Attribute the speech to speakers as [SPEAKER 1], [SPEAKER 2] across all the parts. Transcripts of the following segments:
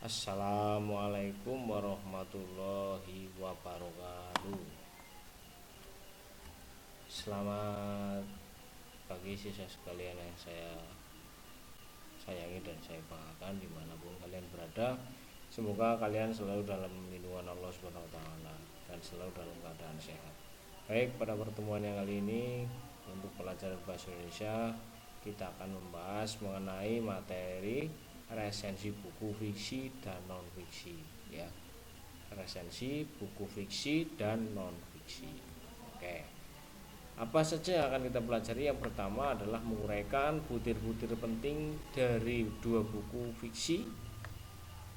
[SPEAKER 1] Assalamualaikum warahmatullahi wabarakatuh. Selamat pagi siswa sekalian yang saya sayangi dan saya banggakan dimanapun kalian berada. Semoga kalian selalu dalam lindungan Allah Subhanahu Wa Taala dan selalu dalam keadaan sehat. Baik, pada pertemuan yang kali ini untuk pelajaran bahasa Indonesia kita akan membahas mengenai materi resensi buku fiksi dan non fiksi, ya. Resensi buku fiksi dan non fiksi. Oke. Apa saja yang akan kita pelajari? Yang pertama adalah menguraikan butir-butir penting dari dua buku fiksi,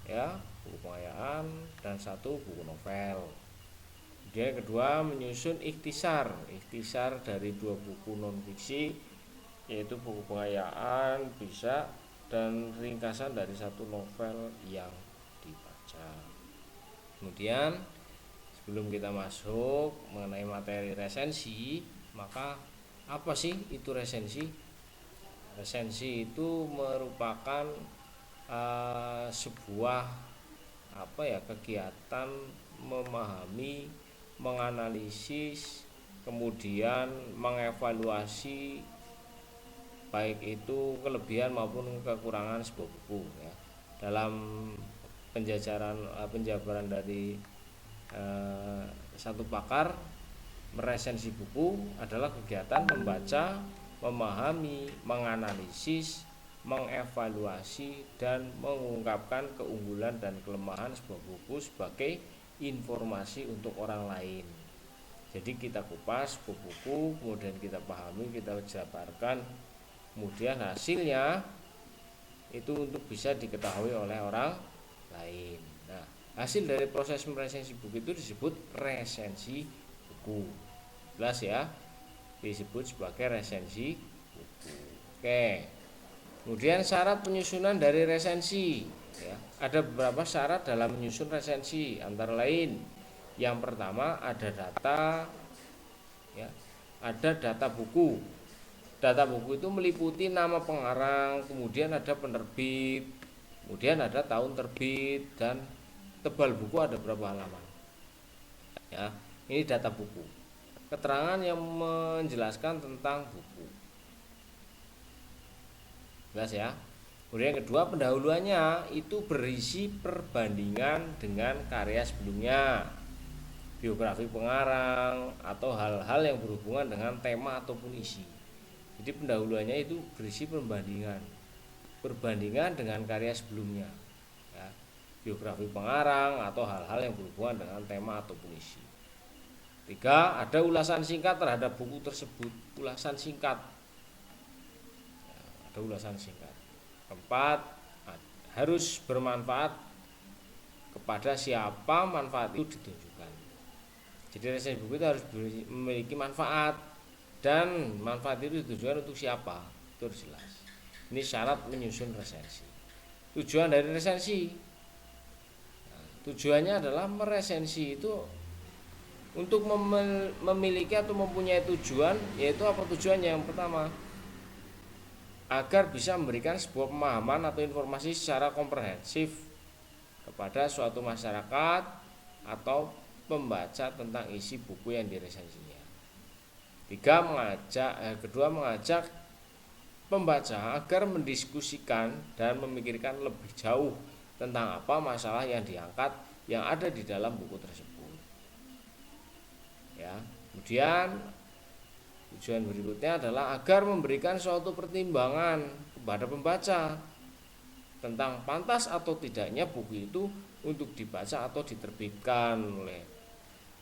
[SPEAKER 1] ya, buku pengayaan dan satu buku novel. Kemudian yang kedua menyusun ikhtisar dari dua buku non fiksi, yaitu buku pengayaan bisa dan ringkasan dari satu novel yang dibaca. Kemudian sebelum kita masuk mengenai materi resensi, maka apa sih itu resensi? Resensi itu merupakan sebuah kegiatan memahami, menganalisis, kemudian mengevaluasi baik itu kelebihan maupun kekurangan sebuah buku, ya. Dalam penjabaran dari satu pakar, meresensi buku adalah kegiatan membaca, memahami, menganalisis, mengevaluasi dan mengungkapkan keunggulan dan kelemahan sebuah buku sebagai informasi untuk orang lain. Jadi kita kupas buku, kemudian kita pahami, kita jabarkan, kemudian hasilnya itu untuk bisa diketahui oleh orang lain. Nah, hasil dari proses meresensi buku itu disebut resensi buku. Jelas ya, disebut sebagai resensi buku. Oke. Kemudian syarat penyusunan dari resensi, ya. Ada beberapa syarat dalam menyusun resensi, antara lain yang pertama ada data, ya. Ada data buku. Data buku itu meliputi nama pengarang, kemudian ada penerbit, kemudian ada tahun terbit, dan tebal buku ada berapa halaman. Ya, ini data buku. Keterangan yang menjelaskan tentang buku. Jelas ya. Kemudian yang kedua, pendahuluannya itu berisi perbandingan dengan karya sebelumnya, biografi pengarang, atau hal-hal yang berhubungan dengan tema ataupun isi. Jadi pendahuluannya itu berisi perbandingan dengan karya sebelumnya, ya, biografi pengarang atau hal-hal yang berhubungan dengan tema ataupun isi. Tiga, ada ulasan singkat terhadap buku tersebut. Ulasan singkat, ya, ada ulasan singkat. Keempat, harus bermanfaat kepada siapa manfaat itu ditunjukkan. Jadi resensi buku itu harus memiliki manfaat, dan manfaat itu ditujukan untuk siapa, itu harus jelas. Ini syarat menyusun resensi. Tujuan dari resensi, nah, tujuannya adalah meresensi itu untuk memiliki atau mempunyai tujuan, yaitu apa tujuannya? Yang pertama, agar bisa memberikan sebuah pemahaman atau informasi secara komprehensif kepada suatu masyarakat atau pembaca tentang isi buku yang diresensinya. Kedua, mengajak pembaca agar mendiskusikan dan memikirkan lebih jauh tentang apa masalah yang diangkat yang ada di dalam buku tersebut. Ya, kemudian tujuan berikutnya adalah agar memberikan suatu pertimbangan kepada pembaca tentang pantas atau tidaknya buku itu untuk dibaca atau diterbitkan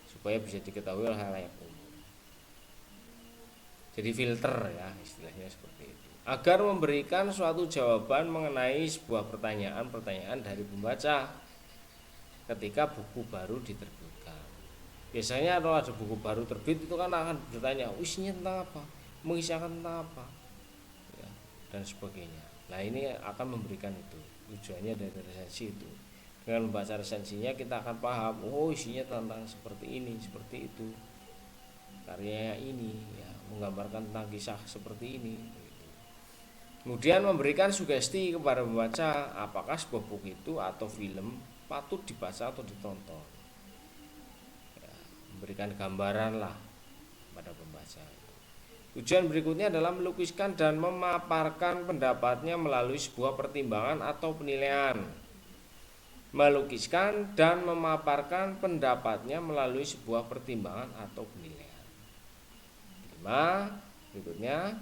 [SPEAKER 1] supaya bisa diketahui oleh halayak umum. Jadi filter, ya, istilahnya seperti itu. Agar memberikan suatu jawaban mengenai sebuah pertanyaan dari pembaca ketika buku baru diterbitkan. Biasanya kalau ada buku baru terbit itu kan akan bertanya, isinya tentang apa, mengisahkan tentang apa, ya, dan sebagainya. Nah, ini akan memberikan itu. Tujuannya dari resensi itu. Dengan membaca resensinya kita akan paham, oh isinya tentang seperti ini, seperti itu. Karyanya ini, ya, menggambarkan tentang kisah seperti ini. Kemudian memberikan sugesti kepada pembaca apakah sebuah buku itu atau film patut dibaca atau ditonton. Ya, memberikan gambaran lah pada pembaca. Tujuan berikutnya adalah melukiskan dan memaparkan pendapatnya melalui sebuah pertimbangan atau penilaian. Melukiskan dan memaparkan pendapatnya melalui sebuah pertimbangan atau penilaian. 5. Berikutnya,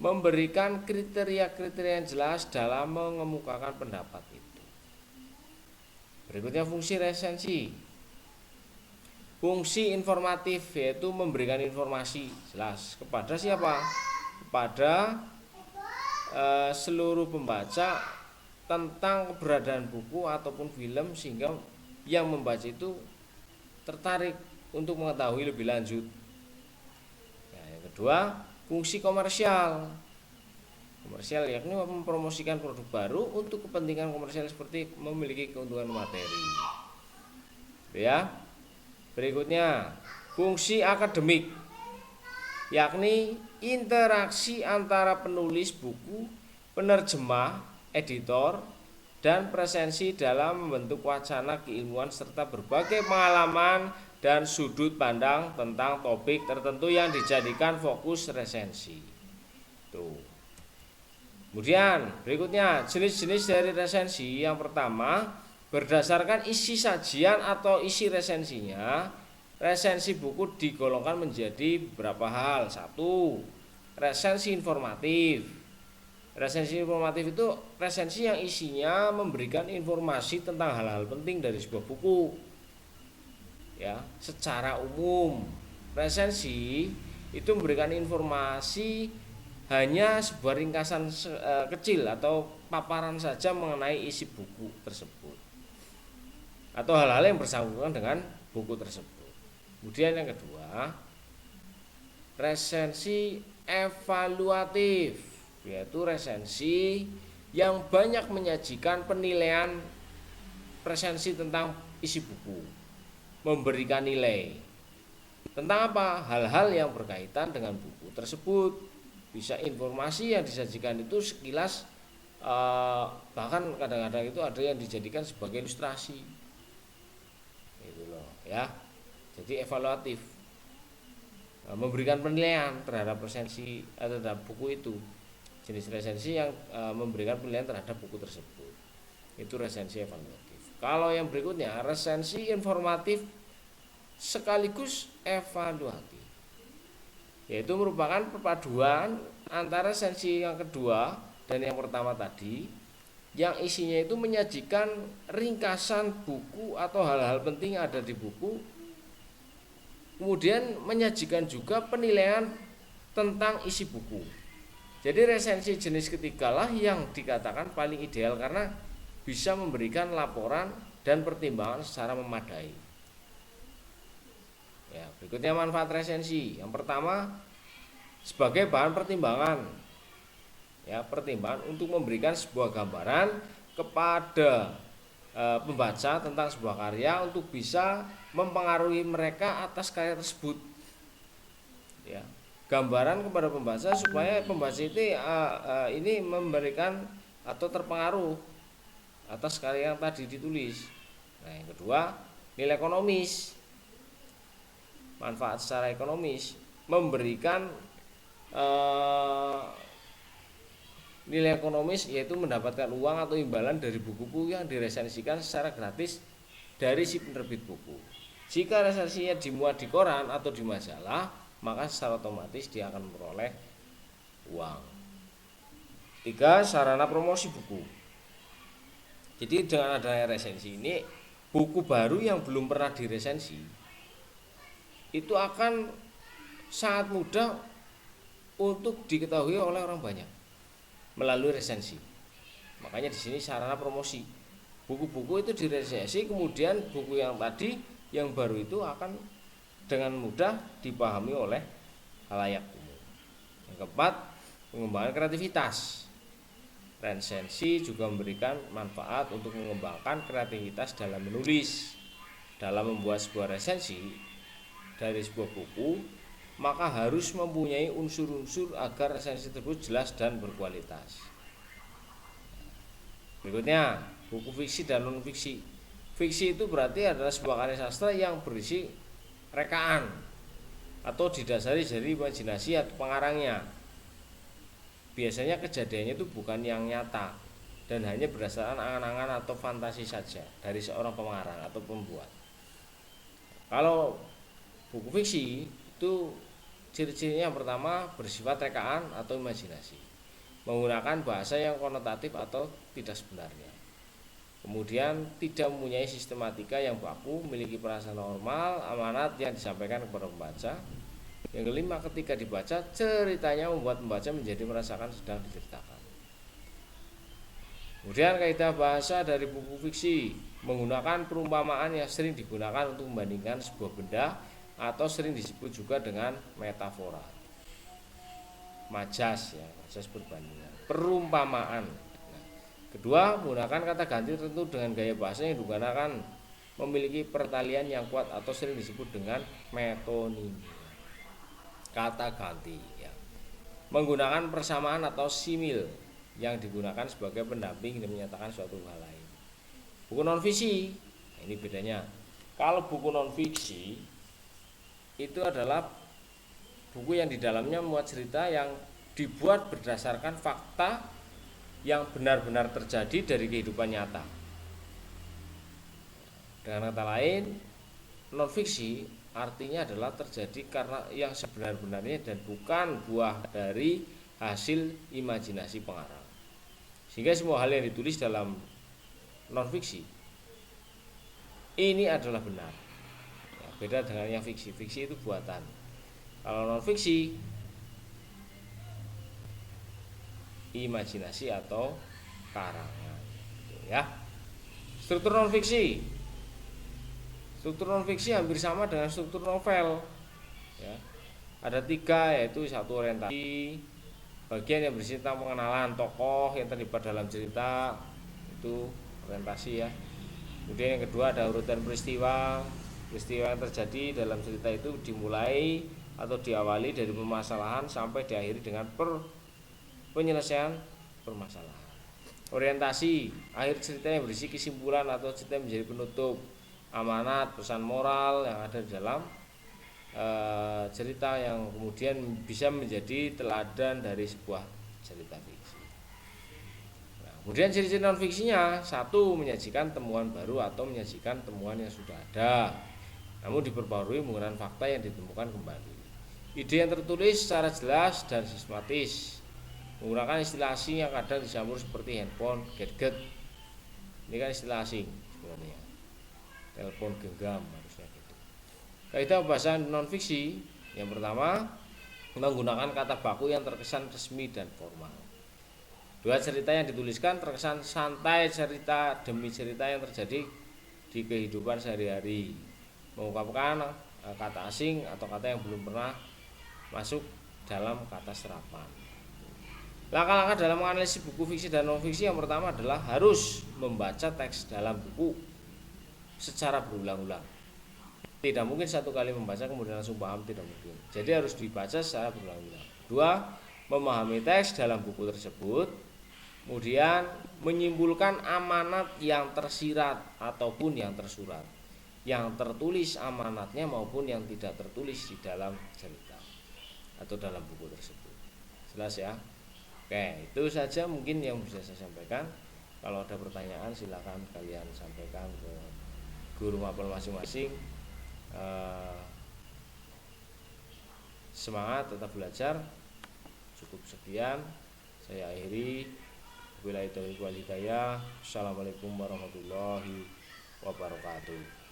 [SPEAKER 1] memberikan kriteria-kriteria yang jelas dalam mengemukakan pendapat itu. Berikutnya fungsi resensi. Fungsi informatif yaitu memberikan informasi jelas kepada siapa? Kepada seluruh pembaca tentang keberadaan buku ataupun film sehingga yang membaca itu tertarik untuk mengetahui lebih lanjut. Ya, yang kedua, fungsi komersial. Komersial yakni mempromosikan produk baru untuk kepentingan komersial seperti memiliki keuntungan materi. Ya. Berikutnya, fungsi akademik yakni interaksi antara penulis buku, penerjemah, editor, dan presensi dalam membentuk wacana keilmuan serta berbagai pengalaman dan sudut pandang tentang topik tertentu yang dijadikan fokus resensi. Tuh. Kemudian berikutnya jenis-jenis dari resensi. Yang pertama, berdasarkan isi sajian atau isi resensinya, resensi buku digolongkan menjadi beberapa hal. 1. Resensi informatif. Resensi informatif itu resensi yang isinya memberikan informasi tentang hal-hal penting dari sebuah buku. Ya, secara umum, resensi itu memberikan informasi hanya sebuah ringkasan kecil atau paparan saja mengenai isi buku tersebut atau hal-hal yang bersangkutan dengan buku tersebut. Kemudian yang kedua, resensi evaluatif, yaitu resensi yang banyak menyajikan penilaian resensi tentang isi buku, memberikan nilai tentang apa? Hal-hal yang berkaitan dengan buku tersebut. Bisa informasi yang disajikan itu sekilas, bahkan kadang-kadang itu ada yang dijadikan sebagai ilustrasi, itu loh ya. Jadi evaluatif, memberikan penilaian terhadap resensi atau terhadap buku itu. Jenis resensi yang memberikan penilaian terhadap buku tersebut, itu resensi evaluatif. Kalau yang berikutnya, resensi informatif sekaligus evaluatif, yaitu merupakan perpaduan antara resensi yang kedua dan yang pertama tadi, yang isinya itu menyajikan ringkasan buku atau hal-hal penting yang ada di buku, kemudian menyajikan juga penilaian tentang isi buku. Jadi resensi jenis ketiga lah yang dikatakan paling ideal karena bisa memberikan laporan dan pertimbangan secara memadai. Ya, berikutnya manfaat resensi. Yang pertama, sebagai bahan pertimbangan. Ya, pertimbangan untuk memberikan sebuah gambaran kepada pembaca tentang sebuah karya untuk bisa mempengaruhi mereka atas karya tersebut. Ya, gambaran kepada pembaca supaya pembaca itu ini memberikan atau terpengaruh atas karya yang tadi ditulis. Nah, yang kedua, nilai ekonomis. Manfaat secara ekonomis, memberikan nilai ekonomis, yaitu mendapatkan uang atau imbalan dari buku-buku yang diresensikan secara gratis dari si penerbit buku. Jika resensinya dimuat di koran atau di majalah, maka secara otomatis dia akan memperoleh uang. 3. Sarana promosi buku. Jadi dengan adanya resensi ini, buku baru yang belum pernah diresensi itu akan sangat mudah untuk diketahui oleh orang banyak melalui resensi. Makanya di sini sarana promosi. Buku-buku itu diresensi, kemudian buku yang tadi yang baru itu akan dengan mudah dipahami oleh khalayak umum. Yang keempat, pengembangan kreativitas. Resensi juga memberikan manfaat untuk mengembangkan kreativitas dalam menulis. Dalam membuat sebuah resensi dari sebuah buku, maka harus mempunyai unsur-unsur agar esensi tersebut jelas dan berkualitas. Berikutnya, buku fiksi dan non fiksi. Fiksi itu berarti adalah sebuah karya sastra yang berisi rekaan atau didasari dari imajinasi atau pengarangnya. Biasanya kejadiannya itu bukan yang nyata dan hanya berdasarkan angan-angan atau fantasi saja dari seorang pengarang atau pembuat. Kalau buku fiksi itu ciri-cirinya yang pertama bersifat rekaan atau imajinasi, menggunakan bahasa yang konotatif atau tidak sebenarnya. Kemudian tidak mempunyai sistematika yang baku, memiliki perasaan normal, amanat yang disampaikan kepada pembaca. Yang kelima, ketika dibaca, ceritanya membuat pembaca menjadi merasakan sedang diceritakan. Kemudian kaidah bahasa dari buku fiksi menggunakan perumpamaan yang sering digunakan untuk membandingkan sebuah benda atau sering disebut juga dengan metafora, majas ya, majas perbandingan, perumpamaan. Kedua, menggunakan kata ganti tertentu dengan gaya bahasa yang digunakan memiliki pertalian yang kuat atau sering disebut dengan metonimi. Kata ganti ya. Menggunakan persamaan atau simil yang digunakan sebagai pendamping dan menyatakan suatu hal lain. Buku non fiksi, ini bedanya. Kalau buku non fiksi itu adalah buku yang di dalamnya memuat cerita yang dibuat berdasarkan fakta yang benar-benar terjadi dari kehidupan nyata. Dengan kata lain, non fiksi artinya adalah terjadi karena yang sebenar-benarnya dan bukan buah dari hasil imajinasi pengarang. Sehingga semua hal yang ditulis dalam non fiksi ini adalah benar. Ya, beda dengan yang fiksi. Fiksi itu buatan. Kalau non fiksi imajinasi atau karangan, ya. Struktur non fiksi. Struktur non fiksi hampir sama dengan struktur novel, ya. Ada 3, yaitu satu orientasi, bagian yang berisi tentang pengenalan tokoh yang terlibat dalam cerita, itu orientasi ya. Kemudian yang kedua ada urutan peristiwa yang terjadi dalam cerita itu dimulai atau diawali dari permasalahan sampai diakhiri dengan penyelesaian permasalahan. Orientasi, akhir cerita yang berisi kesimpulan atau cerita yang menjadi penutup, amanat, pesan moral yang ada di dalam cerita yang kemudian bisa menjadi teladan dari sebuah cerita fiksi. Nah, kemudian ciri-ciri non fiksinya, satu, menyajikan temuan baru atau menyajikan temuan yang sudah ada, namun diperbarui menggunakan fakta yang ditemukan kembali. Ide yang tertulis secara jelas dan sistematis, menggunakan istilah asing yang kadang dicampur seperti handphone, gadget. Ini kan istilah asing sebenarnya. Telepon genggam harusnya gitu. Kaidah bahasa non fiksi yang pertama, menggunakan kata baku yang terkesan resmi dan formal. Dua, cerita yang dituliskan terkesan santai, cerita demi cerita yang terjadi di kehidupan sehari-hari. Mengungkapkan kata asing atau kata yang belum pernah masuk dalam kata serapan. Langkah-langkah dalam menganalisis buku fiksi dan non fiksi yang pertama adalah harus membaca teks dalam buku secara berulang-ulang. Tidak mungkin satu kali membaca kemudian langsung paham, tidak mungkin. Jadi harus dibaca secara berulang-ulang. Dua, memahami teks dalam buku tersebut, kemudian menyimpulkan amanat yang tersirat ataupun yang tersurat, yang tertulis amanatnya maupun yang tidak tertulis di dalam cerita atau dalam buku tersebut. Jelas ya? Oke, itu saja mungkin yang bisa saya sampaikan. Kalau ada pertanyaan silakan kalian sampaikan ke guru mapel masing-masing. Semangat, tetap belajar. Cukup sekian, saya akhiri. Wabillahi taufiq wal hidayah. Assalamualaikum warahmatullahi wabarakatuh.